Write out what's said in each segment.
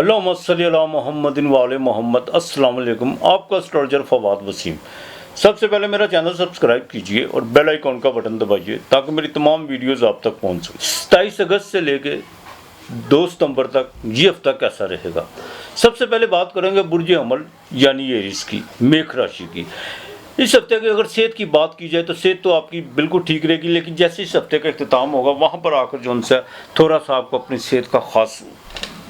अल्लाहुम्मा सल्ली अला मुहम्मदिन व आले मोहम्मद। अस्सलाम वालेकुम। आपका एस्ट्रोलॉजर फवाद वसीम। सबसे पहले मेरा चैनल सब्सक्राइब कीजिए और बेल आइकॉन का बटन दबाइए ताकि मेरी तमाम वीडियोस आप तक पहुंच सकें। 27 अगस्त से लेके 2 सितंबर तक ये हफ्ता कैसा रहेगा। सबसे पहले बात करेंगे बुर्ज अमल यानी एरीज की, मेष राशि की। इस हफ्ते की अगर सेहत की बात की जाए तो सेहत तो आपकी बिल्कुल ठीक रहेगी, लेकिन जैसे इस हफ्ते का इख्तिताम होगा वहाँ पर आकर जो उनसे थोड़ा सा आपको अपनी सेहत का खास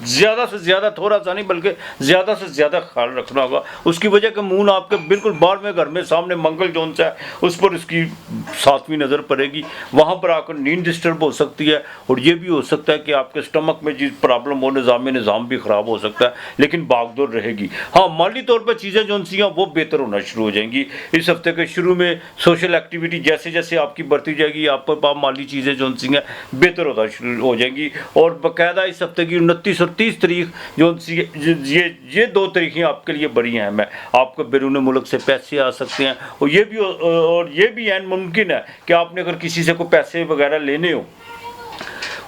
ज़्यादा से ज़्यादा, थोड़ा सा नहीं बल्कि ज़्यादा से ज़्यादा ख्याल रखना होगा। उसकी वजह के मून आपके बिल्कुल बाहर में घर में सामने मंगल जोन से है, उस पर उसकी 7वीं नज़र पड़ेगी। वहाँ पर आकर नींद डिस्टर्ब हो सकती है और ये भी हो सकता है कि आपके स्टमक में जिस प्रॉब्लम हो, निज़ाम भी ख़राब हो सकता है, लेकिन भागदौड़ रहेगी। हाँ, माली तौर पर चीज़ें जो सी हैं वो बेहतर होना शुरू हो जाएंगी। इस हफ्ते के शुरू में सोशल एक्टिविटी जैसे जैसे आपकी बढ़ती जाएगी, आप पर माली चीज़ें जो सी हैं बेहतर होना शुरू हो जाएंगी। और बाकायदा इस हफ्ते की 29 और 30 तारीख जो ये 2 तारीखें आपके लिए बड़ी अहम है। आपको बैरून मुल्क से पैसे आ सकते हैं और ये भी ऐन मुमकिन है कि आपने अगर किसी से कोई पैसे वगैरह लेने हो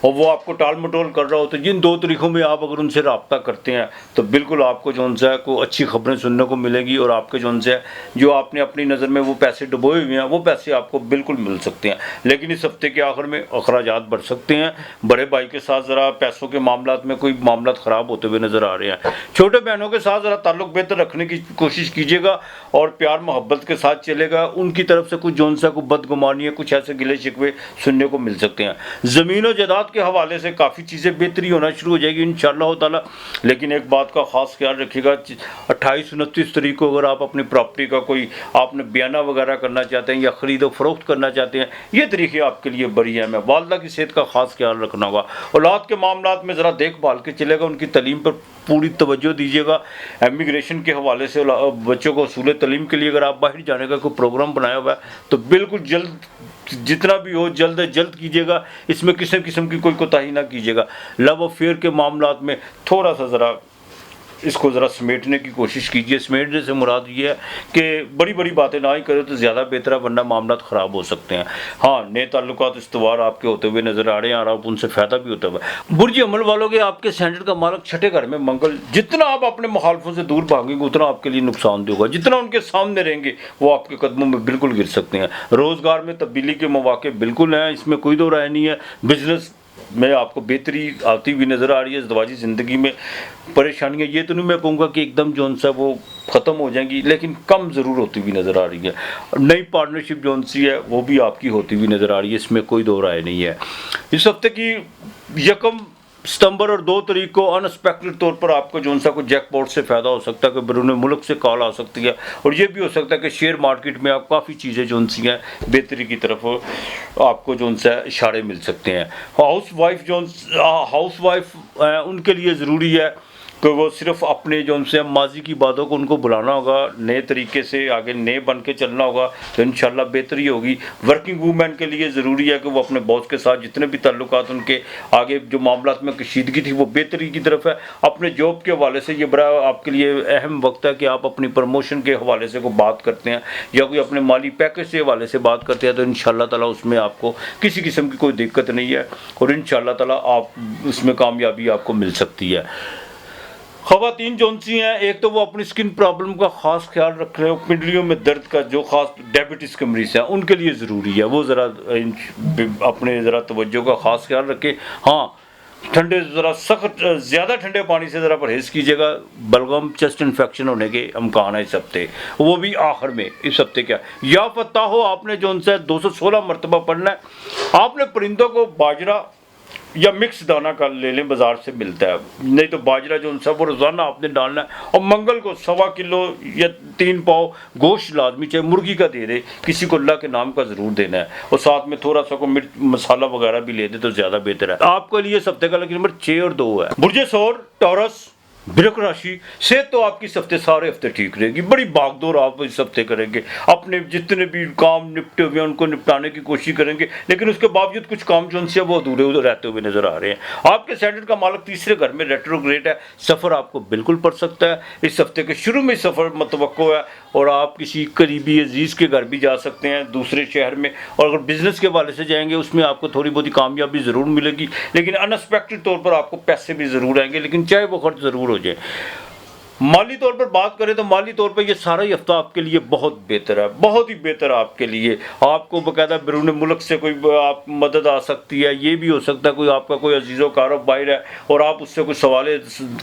और वो आपको टाल मटोल कर रहा हो, तो जिन 2 तरीक़ों में आप अगर उनसे रब्ता करते हैं तो बिल्कुल आपको जो उनसे को अच्छी खबरें सुनने को मिलेगी और आपके जो उनसे जो आपने अपनी नज़र में वो पैसे डुबोए हुए हैं वो पैसे आपको बिल्कुल मिल सकते हैं। लेकिन इस हफ्ते के आखिर में अखराजात बढ़ सकते हैं। बड़े भाई के साथ ज़रा पैसों के मामलात में कोई मामलात ख़राब होते हुए नज़र आ रहे हैं। छोटे बहनों के साथ ज़रा ताल्लुक़ बेहतर रखने की कोशिश कीजिएगा और प्यार मोहब्बत के साथ चलेगा। उनकी तरफ से कुछ जो उनसे को बदगुमानी है, कुछ ऐसे गिले शिकवे सुनने को मिल सकते हैं। ज़मीन और जायदाद के हवाले से काफ़ी चीज़ें बेहतरी होना शुरू हो जाएगी इंशाअल्लाह ताला। लेकिन एक बात का ख़ास ख्याल रखिएगा, 28-29 तारीख को अगर आप अपनी प्रॉपर्टी का कोई आपने बयाना वगैरह करना चाहते हैं या ख़रीदो फरोख्त करना चाहते हैं, ये तरीके आपके लिए बड़ी अहम है। वालदा की सेहत का ख़ास ख्याल रखना होगा। औलाद के मामलात में ज़रा देखभाल के चलेगा, उनकी तलीम पर पूरी तवज्जो दीजिएगा। इमिग्रेशन के हवाले से बच्चों को उसूल तलीम के लिए अगर आप बाहर जाने का कोई प्रोग्राम बनाया हुआ है तो बिल्कुल जल्द जितना भी हो जल्द कीजिएगा। इसमें किसी किस्म की कोई कोताही ना कीजिएगा। लव अफेयर के मामलात में थोड़ा सा ज़रा इसको ज़रा समेटने की कोशिश कीजिए। समेटने से मुराद ये है कि बड़ी बड़ी बातें ना ही करें तो ज़्यादा बेहतर है, वरना मामलात ख़राब हो सकते हैं। हाँ, नए ताल्लुकात इस्तवार आपके होते हुए नज़र आ रहे हैं और आप उनसे फ़ायदा भी होता है। बुर्ज अमल वालों के आपके स्टैंडर्ड का मालक छठे घर में मंगल, जितना आप अपने मुखालफों से दूर भागेंगे उतना आपके लिए नुकसान होगा। जितना उनके सामने रहेंगे वो आपके कदमों में बिल्कुल गिर सकते हैं। रोज़गार में तब्दीली के मौके बिल्कुल हैं, इसमें कोई दो राय नहीं है। बिजनेस में आपको बेहतरी आती हुई नज़र आ रही है। ज़वाजी ज़िंदगी में परेशानियाँ ये तो नहीं मैं कहूँगा कि एकदम जो उनसा वो ख़त्म हो जाएंगी, लेकिन कम ज़रूर होती हुई नज़र आ रही है। नई पार्टनरशिप जो उनसी है वो भी आपकी होती हुई नज़र आ रही है, इसमें कोई दो राय नहीं है। इस हफ्ते की 1 सितंबर और 2 तारीख को अनएक्सपेक्टेड तौर पर आपको जो उनसा को जैकपॉट से फ़ायदा हो सकता है कि बैरून मुल्क से कॉल आ सकती है और ये भी हो सकता है कि शेयर मार्केट में आप काफ़ी चीज़ें जो उनसी हैं बेहतरी की तरफ आपको जो उनसे इशारे मिल सकते हैं। हाउस वाइफ उनके लिए ज़रूरी है कि वो सिर्फ अपने जो उनसे माजी की बातों को उनको बुलाना होगा, नए तरीके से आगे नए बन के चलना होगा तो इंशाल्लाह बेहतरी होगी। वर्किंग वूमेन के लिए ज़रूरी है कि वो अपने बॉस के साथ जितने भी ताल्लुकात उनके आगे जो मामलात में कशीदगी थी वो बेहतरी की तरफ है। अपने जॉब के हवाले से ये बड़ा आपके लिए अहम वक्त है कि आप अपनी प्रमोशन के हवाले से कोई बात करते हैं या कोई अपने माली पैकेज के हवाले से बात करते हैं तो इंशाल्लाह ताला उसमें आपको किसी किस्म की कोई दिक्कत नहीं है और इंशाल्लाह ताला आप उसमें कामयाबी आपको मिल सकती है। ख़वातीन जौन सी हैं, एक तो वो अपनी स्किन प्रॉब्लम का ख़ास ख्याल रख रहे हो। पिंडलियों में दर्द का जो ख़ास डायबिटीज़ के मरीज़ हैं उनके लिए ज़रूरी है वो ज़रा अपने ज़रा तवज्जो का ख़ास ख्याल रखें। हाँ, ठंडे ज़रा सख्त ज़्यादा ठंडे पानी से ज़रा परहेज़ कीजिएगा। बलगम चेस्ट इन्फेक्शन होने के अमकान है इस हफ्ते, वो भी आखिर में। इस हफ्ते क्या या पता हो आपने जो उनसे 216 मरतबा पढ़ना है। आपने परिंदों को बाजरा या मिक्स दाना का ले लें, बाजार से मिलता है, नहीं तो बाजरा जो उनसा वो रोज़ाना आपने डालना है। और मंगल को 1.25 किलो या 3 पाव गोश्त लाजमी, चाहे मुर्गी का दे दे, किसी को अल्लाह के नाम का ज़रूर देना है और साथ में थोड़ा सा को मिर्च मसाला वगैरह भी ले दे तो ज़्यादा बेहतर है। आपके लिए इस हफ्ते का लकी नंबर 6 और 2 है। बुर्ज सौर टॉरस वृश्चिक राशि से तो आपकी इस हफ्ते सारे हफ्ते ठीक रहेगी। बड़ी भागदौड़ आप इस हफ्ते करेंगे, अपने जितने भी काम निपटे हुए उनको निपटाने की कोशिश करेंगे, लेकिन उसके बावजूद कुछ काम जो उनसे वो अधूरे रहते हुए नजर आ रहे हैं। आपके स्टैंडर्ड का मालक तीसरे घर में रेट्रोग्रेड है, सफ़र आपको बिल्कुल पड़ सकता है। इस हफ्ते के शुरू में सफ़र मतवक्को है और आप किसी करीबी अजीज़ के घर भी जा सकते हैं दूसरे शहर में। और अगर बिज़नेस के वाले से जाएंगे उसमें आपको थोड़ी बहुत कामयाबी ज़रूर मिलेगी, लेकिन अनएक्सपेक्टेड तौर पर आपको पैसे भी ज़रूर आएंगे, लेकिन चाहे वो खर्च ज़रूर हो जाए। माली तौर पर बात करें तो माली तौर पर ये सारा ही हफ्ता आपके लिए बहुत बेहतर है, बहुत ही बेहतर है आपके लिए। आपको बाकायदा बैरून मुल्क से कोई आप मदद आ सकती है, ये भी हो सकता है कोई आपका कोई अजीज़ो कारब बाहर है और आप उससे कुछ सवाल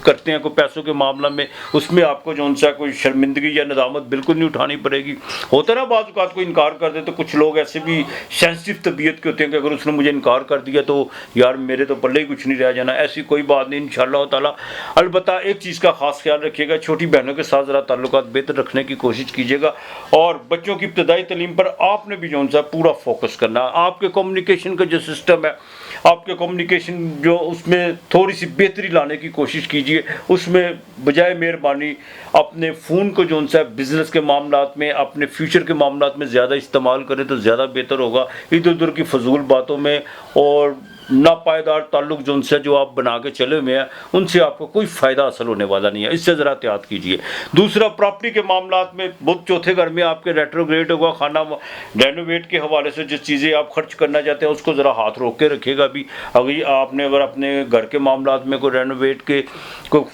करते हैं कोई पैसों के मामला में, उसमें आपको जो उनसे कोई शर्मिंदगी या नदामत बिल्कुल नहीं उठानी पड़ेगी। होता है ना बाज़ औक़ात कोई इनकार कर दे तो कुछ लोग ऐसे भी सेंसिटिव तबीयत के होते हैं कि अगर उसने मुझे इनकार कर दिया तो यार मेरे तो पल्ले ही कुछ नहीं रह जाना। ऐसी कोई बात नहीं इंशाअल्लाह ताला। अलबत्ता एक चीज़ का ख़ास ख्याल रखिए, छोटी बहनों के साथ ज़रा ताल्लुकात बेहतर रखने की कोशिश कीजिएगा और बच्चों की इब्तदाई तालीम पर आपने भी जो सा पूरा फोकस करना है। आपके कम्युनिकेशन का जो सिस्टम है, आपके कम्युनिकेशन जो उसमें थोड़ी सी बेहतरी लाने की कोशिश कीजिए। उसमें बजाय मेहरबानी अपने फ़ोन को जो सा बिज़नेस के मामलात में, अपने फ्यूचर के मामलात में ज़्यादा इस्तेमाल करें तो ज़्यादा बेहतर होगा। इधर उधर की फजूल बातों में और नापायदार ताल्लुक जो आप बना के चले हुए हैं उनसे आपको कोई फ़ायदा हासिल होने वाला नहीं है, इससे ज़रा एहतियात कीजिए। दूसरा, प्रॉपर्टी के मामलात में बहुत चौथे घर में आपके रेट्रोग्रेड होगा, खाना रेनोवेट के हवाले से जो चीज़ें आप खर्च करना चाहते हैं उसको ज़रा हाथ रोक के रखिएगा। भी अगर अपने घर के मामलात में कोई रेनोवेट के कोई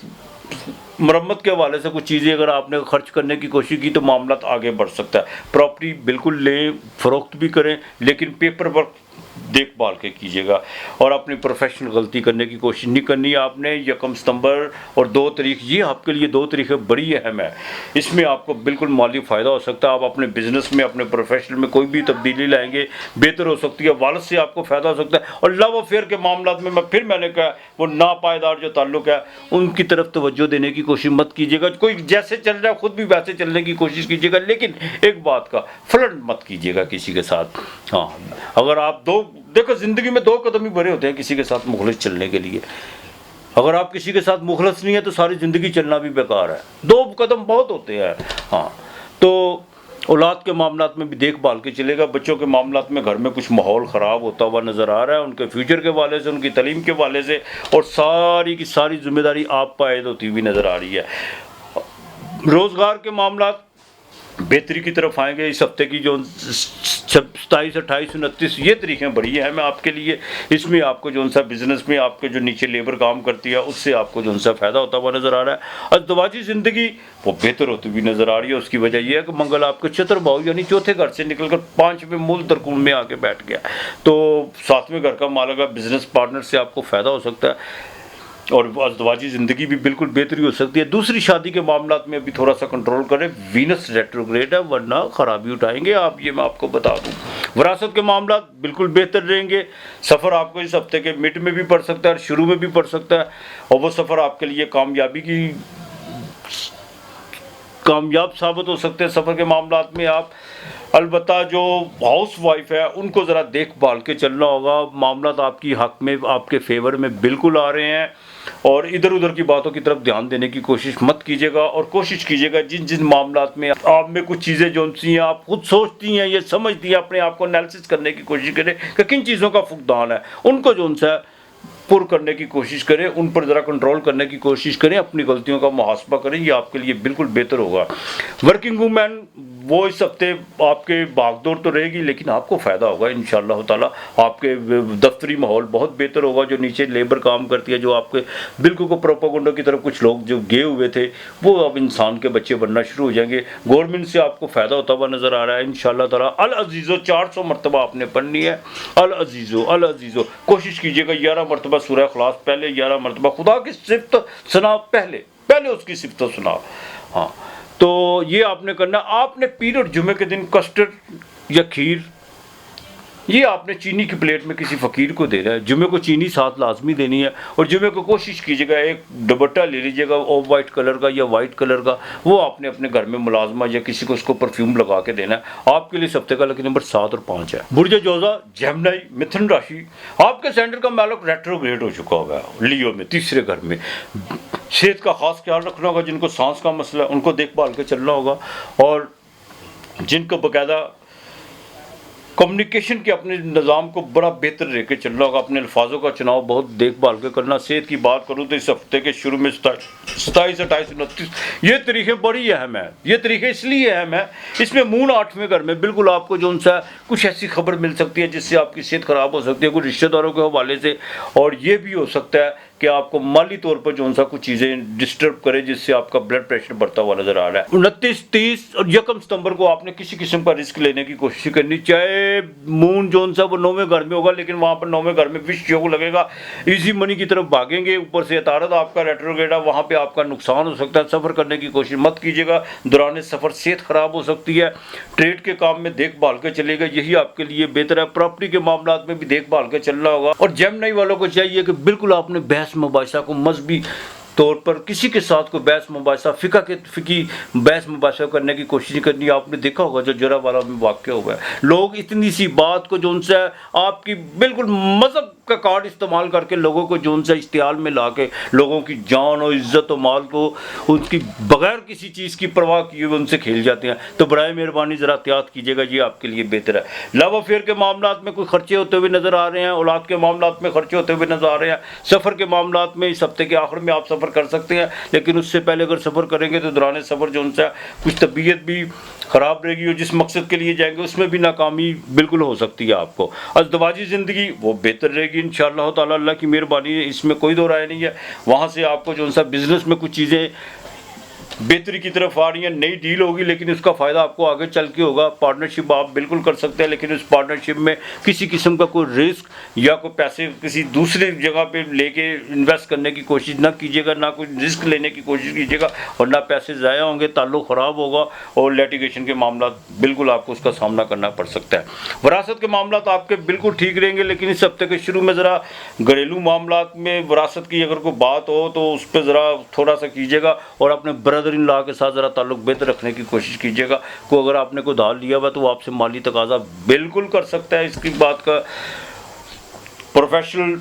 मरम्मत के हवाले से कुछ चीज़ें अगर आपने खर्च करने की कोशिश की तो मामला आगे बढ़ सकता है। प्रॉपर्टी बिल्कुल लें, फ़रोख्त भी करें, लेकिन पेपर वर्क देखभाल के कीजिएगा और अपनी प्रोफेशनल गलती करने की कोशिश नहीं करनी है आपने। 1 सितंबर और 2 तारीख, ये आपके लिए 2 तारीखें बड़ी अहम है। इसमें आपको बिल्कुल माली फ़ायदा हो सकता है। आप अपने बिज़नेस में, अपने प्रोफेशनल में कोई भी तब्दीली लाएंगे, बेहतर हो सकती है। वालिद से आपको फ़ायदा हो सकता है। और लव अफेयर के मामला में मैंने कहा वो नापायदार जो ताल्लुक है उनकी तरफ तवज्जो देने की कोशिश मत कीजिएगा। कोई जैसे चल रहा है खुद भी वैसे चलने की कोशिश कीजिएगा, लेकिन एक बात का फ्लर्ट मत कीजिएगा किसी के साथ। हाँ, अगर आप देखो ज़िंदगी में 2 कदम ही भरे होते हैं किसी के साथ मुखलिस चलने के लिए। अगर आप किसी के साथ मुखलिस नहीं है तो सारी ज़िंदगी चलना भी बेकार है। 2 कदम बहुत होते हैं। हाँ, तो औलाद के मामलात में भी देखभाल के चलेगा। बच्चों के मामलात में घर में कुछ माहौल ख़राब होता हुआ नज़र आ रहा है, उनके फ्यूचर के वाले से, उनकी तालीम के वाले से, और सारी की सारी जिम्मेदारी आप पर आयद होती हुई नज़र आ रही है। रोज़गार के मामलात बेहतरी की तरफ आएंगे। इस हफ्ते की जो 27, 28, 29 ये तारीखें बड़ी है मैं आपके लिए। इसमें आपको जो सा बिज़नेस में आपके जो नीचे लेबर काम करती है उससे आपको जो सा फ़ायदा होता हुआ नज़र आ रहा है। अज़दवाजी ज़िंदगी वो बेहतर होती हुई नज़र आ रही है। उसकी वजह यह है कि मंगल आपके चतुर्भाव यानी चौथे घर से निकलकर 5वें मूल तरकुन में आके बैठ गया, तो 7वें घर का मालिक का बिज़नेस पार्टनर से आपको फ़ायदा हो सकता है और अज़दवाजी ज़िंदगी भी बिल्कुल बेहतरी हो सकती है। दूसरी शादी के मामलात में अभी थोड़ा सा कंट्रोल करें, वीनस रेट्रोग्रेड है वरना ख़राबी उठाएंगे आप, ये मैं आपको बता दूं। विरासत के मामलात बिल्कुल बेहतर रहेंगे। सफ़र आपको इस हफ्ते के मिड में भी पड़ सकता है और शुरू में भी पड़ सकता है, और वो सफ़र आपके लिए कामयाब साबित हो सकते हैं। सफ़र के मामलात में आप अलबत्ता जो हाउस वाइफ है उनको ज़रा देखभाल के चलना होगा। मामलात आपकी हक में, आपके फेवर में बिल्कुल आ रहे हैं, और इधर उधर की बातों की तरफ ध्यान देने की कोशिश मत कीजिएगा। और कोशिश कीजिएगा जिन जिन मामलात में आप में कुछ चीज़ें जो सी हैं आप खुद सोचती हैं या समझती हैं, अपने आप को एनालिसिस करने की कोशिश करें कि किन चीज़ों का फुकदान है, उनको जो सा पुर करने की कोशिश करें, उन पर ज़रा कंट्रोल करने की कोशिश करें, अपनी गलतियों का मुहासबा करें। ये आपके लिए बिल्कुल बेहतर होगा। वर्किंग वूमेन वो इस हफ्ते आपके भागदौड़ तो रहेगी, लेकिन आपको फ़ायदा होगा इंशाअल्लाह ताला। आपके दफ्तरी माहौल बहुत बेहतर होगा। जो नीचे लेबर काम करती है, जो आपके बिल्कुल को प्रोपोगंडो की तरफ कुछ लोग जो गए हुए थे वो अब इंसान के बच्चे बनना शुरू हो जाएंगे। गवर्नमेंट से आपको फ़ायदा होता हुआ नज़र आ रहा है इंशाअल्लाह ताला। अल अजीज़ो 400 मरतबा आपने पढ़नी है। अल अजीज़ो कोशिश कीजिएगा 11 मरतबा सूरह इखलास पहले, 11 मरतबा खुदा की सिफ्त सुना पहले उसकी सिफ्त सुना। हाँ, तो ये आपने करना। आपने पीरियड जुमे के दिन कस्टर्ड या खीर ये आपने चीनी की प्लेट में किसी फ़कीर को देना है। जुमे को चीनी साथ लाजमी देनी है, और जुमे को कोशिश कीजिएगा एक दुपट्टा ले लीजिएगा ऑफ वाइट कलर का या वाइट कलर का, वो आपने अपने घर में मुलाजमा या किसी को उसको परफ्यूम लगा के देना है। आपके लिए हफ्ते का लकी नंबर 7 और 5 है। बुर्ज जोजा जेमिनी मिथुन राशि, आपके सेंटर का मालिक रेट्रोग्रेड हो चुका होगा लियो में, तीसरे घर में। सेहत का खास ख्याल रखना होगा। जिनको सांस का मसला है उनको देखभाल के चलना होगा, और जिनको बाकायदा कम्युनिकेशन के अपने निज़ाम को बड़ा बेहतर लेके चलना होगा। अपने अल्फाजों का चुनाव बहुत देखभाल के करना। सेहत की बात करूँ तो इस हफ्ते के शुरू में 27, 28, 29 ये तरीक़े बड़ी अहम है। ये तरीक़े इसलिए अहम है, इसमें मून 8वें घर में बिल्कुल आपको जो सा कुछ ऐसी खबर मिल सकती है जिससे आपकी सेहत ख़राब हो सकती है, कुछ रिश्तेदारों के हवाले से। और ये भी हो सकता है कि आपको माली तौर पर जो सा कुछ चीज़ें डिस्टर्ब करे जिससे आपका ब्लड प्रेशर बढ़ता हुआ नज़र आ रहा है। 29, 30 और 1 सितंबर को आपने किसी किस्म का रिस्क लेने की कोशिश करनी। चाहे मून जो सा वो 9वें घर में होगा, लेकिन वहाँ पर 9वें घर में विश योग लगेगा, इजी मनी की तरफ भागेंगे। ऊपर से अतारद आपका रेट्रोग्रेड है, वहाँ पर आपका नुकसान हो सकता है। सफ़र करने की कोशिश मत कीजिएगा, दौरान सफ़र सेहत ख़राब हो सकती है। ट्रेड के काम में देखभाल के चलेगा, यही आपके लिए बेहतर है। प्रॉपर्टी के मामला में भी देखभाल के चलना होगा। और जेमिनी वालों को चाहिए कि बिल्कुल आपने बहस मुबाहिसा को मजहबी तौर पर किसी के साथ को बहस मुबाहिसा फिकी बहस मुबाहिसा करने की कोशिश करनी। आपने देखा होगा जो जरा वाला में वाक़या हुआ है, लोग इतनी सी बात को जो उनसे आपकी बिल्कुल मज़हब का कार्ड इस्तेमाल करके लोगों को जो उनसे इश्तियाल में ला के लोगों की जान और इज़्ज़त और माल को उनकी बगैर किसी चीज़ की परवाह किए हुए उनसे खेल जाते हैं। तो बराए मेहरबानी ज़रा एहतियात कीजिएगा, ये आपके लिए बेहतर है। लव अफेयर के मामला में कोई खर्चे होते हुए नज़र आ रहे हैं, औलाद के मामला में खर्चे होते हुए नज़र आ रहे हैं। सफ़र के मामला में इस हफ्ते के आखिर में आप सफ़र कर सकते हैं, लेकिन उससे पहले अगर सफ़र करेंगे तो दौरान सफ़र जो उनसे कुछ तबीयत भी ख़राब रहेगी और जिस मकसद के लिए जाएंगे उसमें भी नाकामी बिल्कुल हो सकती है आपको। अज़दवाजी ज़िंदगी वो बेहतर रहेगी इंशाअल्लाह ताला, अल्लाह की मेहरबानी है, इसमें कोई दो राय नहीं है। वहाँ से आपको जो सा बिज़नेस में कुछ चीज़ें बेहतरी की तरफ आ रही है, नई डील होगी, लेकिन उसका फ़ायदा आपको आगे चल के होगा। पार्टनरशिप आप बिल्कुल कर सकते हैं, लेकिन उस पार्टनरशिप में किसी किस्म का कोई रिस्क या कोई पैसे किसी दूसरी जगह पे लेके इन्वेस्ट करने की कोशिश ना कीजिएगा, ना कोई रिस्क लेने की कोशिश कीजिएगा, और ना पैसे ज़ाया होंगे, ताल्लुक़ ख़राब होगा और लिटिगेशन के मामला बिल्कुल आपको उसका सामना करना पड़ सकता है। वरासत के मामला तो आपके बिल्कुल ठीक रहेंगे, लेकिन इस हफ्ते के शुरू में ज़रा घरेलू मामला में वरासत की अगर कोई बात हो तो उस पर ज़रा थोड़ा सा कीजिएगा और अपने ब्रदर इन लॉ के साथ ज़रा ताल्लुक बेहतर रखने की कोशिश कीजिएगा। को अगर आपने कोई धार लिया हुआ तो वो आपसे माली तकाजा बिल्कुल कर सकता है। इसकी बात का प्रोफेशनल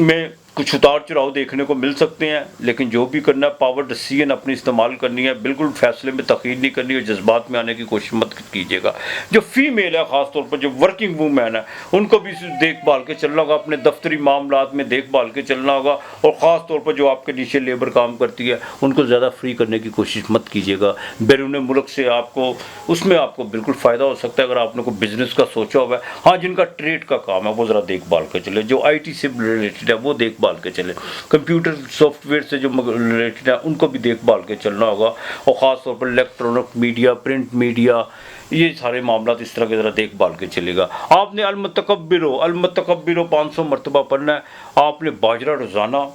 में कुछ उतार चढ़ाव देखने को मिल सकते हैं, लेकिन जो भी करना है पावर डिसीजन अपनी इस्तेमाल करनी है, बिल्कुल फैसले में तखीर नहीं करनी और जज्बात में आने की कोशिश मत कीजिएगा। जो फीमेल है, ख़ास तौर पर जो वर्किंग वूमेन है, उनको भी देखभाल के चलना होगा, अपने दफ्तरी मामलात में देखभाल के चलना होगा। और ख़ास तौर पर जो आपके नीचे लेबर काम करती है उनको ज़्यादा फ्री करने की कोशिश मत कीजिएगा। बैरून मुल्क से आपको उसमें आपको बिल्कुल फ़ायदा हो सकता है अगर आपने कोई बिज़नेस का सोचा हुआ है। हाँ, जिनका ट्रेड का काम है वो ज़रा देखभाल के चले, जो IT से रिलेटेड है वो देखभाल के चले, कंप्यूटर सॉफ्टवेयर से जो रिलेटेड है उनको भी देखभाल के चलना होगा। और ख़ास तौर पर इलेक्ट्रॉनिक मीडिया, प्रिंट मीडिया, ये सारे मामला इस तरह की ज़रा देखभाल के चलेगा। आपने अलमुतकब्बिरो 500 मरतबा पढ़ना है। आपने बाजरा रोज़ाना,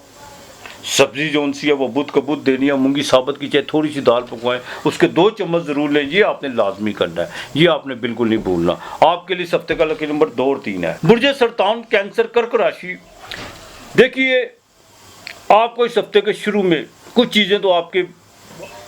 सब्ज़ी जो सी है वो बुध का बुध देनी है, मूंगी साबत की चाहे थोड़ी सी दाल पकवाएं, उसके 2 चम्मच ज़रूर लें, ये आपने लाजमी करना है, ये आपने बिल्कुल नहीं भूलना। आपके लिए इस हफ्ते का लकी नंबर 2 और 3 है। बुर्ज सरतान, कैंसर, कर्क राशि। देखिए, आपको इस हफ्ते के शुरू में कुछ चीज़ें तो आपके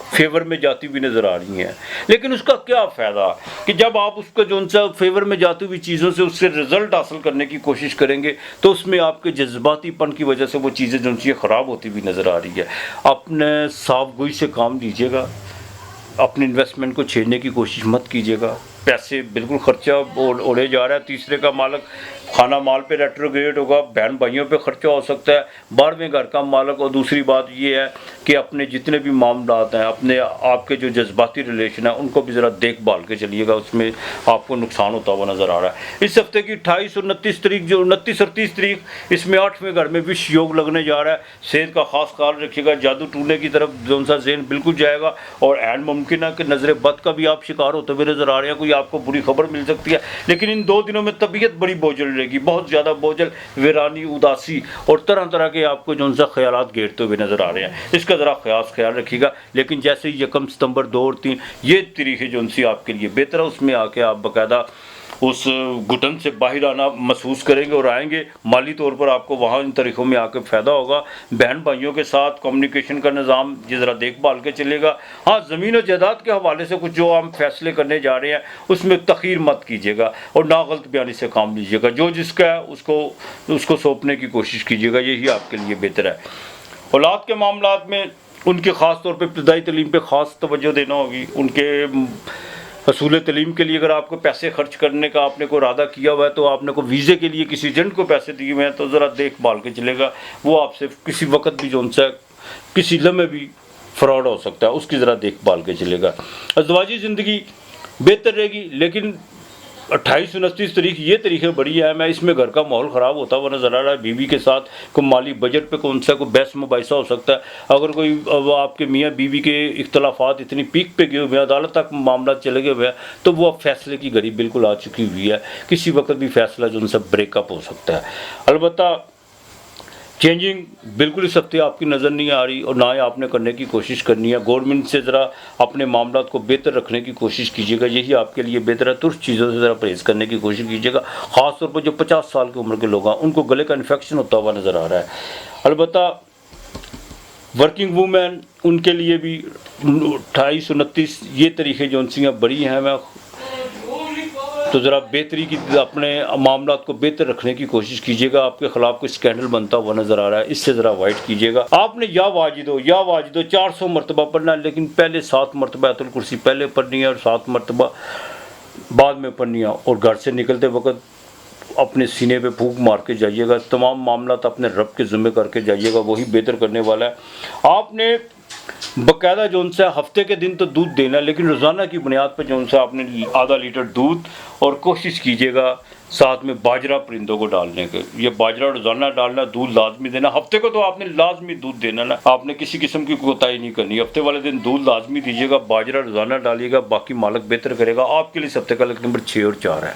फेवर में जाती हुई नज़र आ रही हैं, लेकिन उसका क्या फ़ायदा कि जब आप उसका जो सा फेवर में जाती हुई चीज़ों से उससे रिज़ल्ट हासिल करने की कोशिश करेंगे तो उसमें आपके जज्बातीपन की वजह से वो चीज़ें जो सी ख़राब होती हुई नज़र आ रही है। अपने साफ गोई से काम लीजिएगा, अपनी इन्वेस्टमेंट को छेड़ने की कोशिश मत कीजिएगा। पैसे बिल्कुल खर्चा उड़े जा रहा है। तीसरे का मालक खाना माल पे रेट्रोग्रेड होगा, बहन भाइयों पे खर्चा हो सकता है, 12वें घर का मालक। और दूसरी बात ये है कि अपने जितने भी मामलात हैं, अपने आपके जो जज्बाती रिलेशन है उनको भी ज़रा देखभाल के चलिएगा, उसमें आपको नुकसान होता हुआ नज़र आ रहा है। इस हफ्ते की 28 और 29 तारीख, जो 29 और 30 तारीख, इसमें 8वें घर में विश योग लगने जा रहा है। सेहत का खास ख्याल रखिएगा, जादू टूटने की तरफ जो सा ज़हन बिल्कुल जाएगा। और एंड मुमकिन है कि नज़र बद का भी आप शिकार होते हुए नज़र आ रहे हैं, कोई आपको बुरी खबर मिल सकती है। लेकिन इन 2 दिनों में तबीयत बड़ी बोझल रहेगी, बहुत ज़्यादा बोझल, वीरानी, उदासी और तरह तरह के आपको जो सा ख्यालात घेरते हुए नज़र आ रहे हैं। इसका ज़रा ख्याल रखिएगा। लेकिन जैसे ही 1 सितंबर, 2 और 3 ये तरीक़े जो सी आपके लिए बेहतर है, उसमें आके आप बाकायदा उस घुटन से बाहर आना महसूस करेंगे और आएंगे। माली तौर पर आपको वहाँ इन तरीक़ों में आकर फ़ायदा होगा। बहन भाइयों के साथ कम्युनिकेशन का निज़ाम ये ज़रा देखभाल के चलेगा। हाँ, ज़मीन और जायदाद के हवाले से कुछ जो हम फैसले करने जा रहे हैं उसमें तख़ीर मत कीजिएगा और ना गलत बयानी से काम लीजिएगा। जो जिसका है उसको सौंपने की कोशिश कीजिएगा, यही आपके लिए बेहतर है। औलाद के मामलात में उनके ख़ास तौर पर इब्तिदाई तालीम पर ख़ास तवज्जो देना होगी। उनके असूल तलीम के लिए अगर आपको पैसे खर्च करने का आपने को इरादा किया हुआ है, तो आपने को वीज़े के लिए किसी एजेंट को पैसे दिए हुए हैं, तो ज़रा देखभाल के चलेगा। वो आपसे किसी वक्त भी जो सा किसी लम्हे भी फ्रॉड हो सकता है, उसकी ज़रा देखभाल के चलेगा। अज़वाजी ज़िंदगी बेहतर रहेगी, लेकिन 28-29 तारीख ये तारीखें बड़ी है। मैं इसमें घर का माहौल ख़राब होता हुआ नज़र आ रहा है। बीवी के साथ कोई माली बजट पे कौन सा कोई बहस मुबाहिसा हो सकता है। अगर कोई आपके मियाँ बीवी के इख्तलाफात इतनी पीक पे गए हुए हैं, अदालत तक मामला चले गए हुए हैं, तो वो अब फैसले की घड़ी बिल्कुल आ चुकी हुई है। किसी वक्त भी फैसला जो उनसे ब्रेकअप हो सकता है। अलबत्ता चेंजिंग बिल्कुल इस हफ्ते आपकी नज़र नहीं आ रही, और ना ही आपने करने की कोशिश करनी है। गवर्नमेंट से ज़रा अपने मामला को बेहतर रखने की कोशिश कीजिएगा, यही आपके लिए बेहतर है। तुर्स चीज़ों से ज़रा परहेज़ करने की कोशिश कीजिएगा। ख़ास तौर पर जो 50 साल की उम्र के लोग हैं, उनको गले का इन्फेक्शन होता हुआ नज़र आ रहा है। अलबत्ता वर्किंग वूमेन, उनके लिए भी 28-29 ये तारीखें जो उनसी बड़ी हैं। मैं तो ज़रा बेहतरी की अपने मामला को बेहतर रखने की कोशिश कीजिएगा। आपके ख़िलाफ़ कोई स्कैंडल बनता हुआ नज़र आ रहा है, इससे ज़रा अवॉइड कीजिएगा। आपने या वाजिदो 400 मरतबा पढ़ना है, लेकिन पहले 7 मरतबा आयतुल कुर्सी पहले पढ़नी है और 7 मरतबा बाद में पढ़नी है। और घर से निकलते वक्त अपने सीने पे फूंक मार के जाइएगा। तमाम मामला तो अपने रब के ज़िम्मे करके जाइएगा, वही बेहतर करने वाला है। आपने बाकायदा जो उनसे हफ्ते के दिन तो दूध देना है, लेकिन रोज़ाना की बुनियाद पर जो उनसे आपने आधा लीटर दूध, और कोशिश कीजिएगा साथ में बाजरा परिंदों को डालने के। ये बाजरा रोज़ाना डालना, दूध लाजमी देना। हफ्ते को तो आपने लाजमी दूध देना ना, आपने किसी किस्म की कोताही नहीं करनी। हफ्ते वाले दिन दूध लाजमी दीजिएगा, बाजरा रोज़ाना डालिएगा, बाकी मालिक बेहतर करेगा। आपके लिए इस हफ्ते का लक नंबर 6 और 4 है।